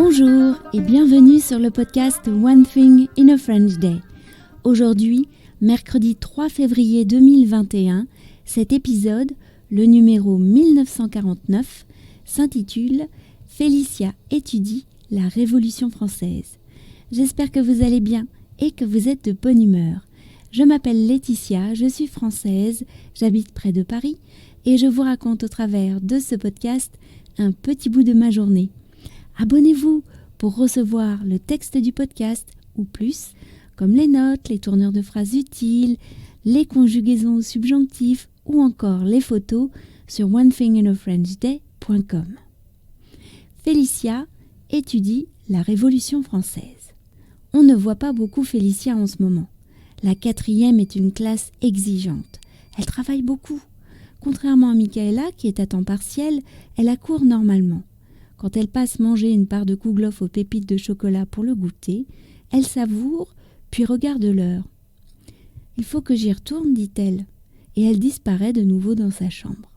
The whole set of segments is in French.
Bonjour et bienvenue sur le podcast One Thing in a French Day. Aujourd'hui, mercredi 3 février 2021, cet épisode, le numéro 1949, s'intitule « Félicia étudie la Révolution française ». J'espère que vous allez bien et que vous êtes de bonne humeur. Je m'appelle Laetitia, je suis française, j'habite près de Paris et je vous raconte au travers de ce podcast un petit bout de ma journée. Abonnez-vous pour recevoir le texte du podcast ou plus, comme les notes, les tournures de phrases utiles, les conjugaisons au subjonctif ou encore les photos sur onethinginafrenchday.com. Félicia étudie la Révolution française. On ne voit pas beaucoup Félicia en ce moment. La 4e est une classe exigeante. Elle travaille beaucoup. Contrairement à Michaela, qui est à temps partiel, elle accourt normalement. Quand elle passe manger une part de kouglof aux pépites de chocolat pour le goûter, elle savoure, puis regarde l'heure. « Il faut que j'y retourne, dit-elle, et elle disparaît de nouveau dans sa chambre.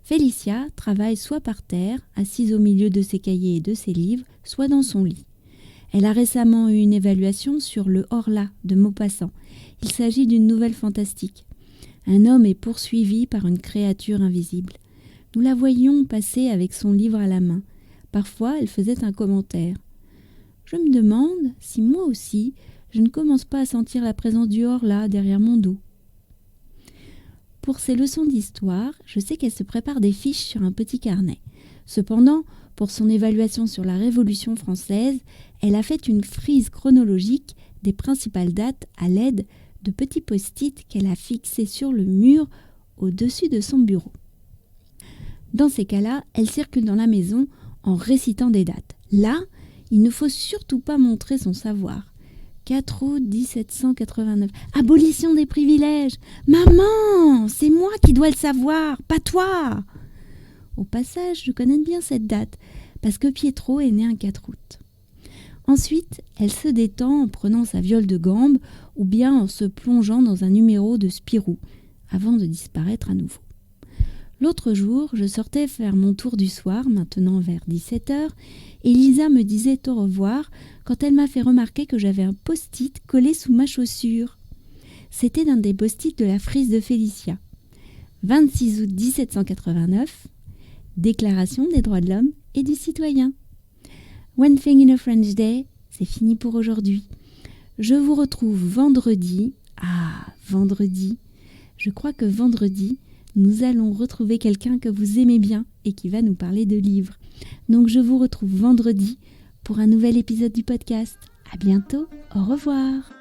Félicia travaille soit par terre, assise au milieu de ses cahiers et de ses livres, soit dans son lit. Elle a récemment eu une évaluation sur le Horla de Maupassant. Il s'agit d'une nouvelle fantastique. Un homme est poursuivi par une créature invisible. Nous la voyions passer avec son livre à la main. Parfois, elle faisait un commentaire. Je me demande si moi aussi, je ne commence pas à sentir la présence du Horla derrière mon dos. Pour ses leçons d'histoire, je sais qu'elle se prépare des fiches sur un petit carnet. Cependant, pour son évaluation sur la Révolution française, elle a fait une frise chronologique des principales dates à l'aide de petits post-it qu'elle a fixés sur le mur au-dessus de son bureau. Dans ces cas-là, elle circule dans la maison en récitant des dates. Là, il ne faut surtout pas montrer son savoir. 4 août 1789. Abolition des privilèges. Maman, c'est moi qui dois le savoir, pas toi. Au passage, je connais bien cette date, parce que Pietro est né un 4 août. Ensuite, elle se détend en prenant sa viole de gambe ou bien en se plongeant dans un numéro de Spirou, avant de disparaître à nouveau. L'autre jour, je sortais faire mon tour du soir, maintenant vers 17h, et Lisa me disait au revoir quand elle m'a fait remarquer que j'avais un post-it collé sous ma chaussure. C'était l'un des post-it de la frise de Félicia. 26 août 1789, Déclaration des droits de l'homme et du citoyen. One Thing in a French Day, c'est fini pour aujourd'hui. Je vous retrouve vendredi. Vendredi. Je crois que vendredi, nous allons retrouver quelqu'un que vous aimez bien et qui va nous parler de livres. Donc je vous retrouve vendredi pour un nouvel épisode du podcast. À bientôt, au revoir.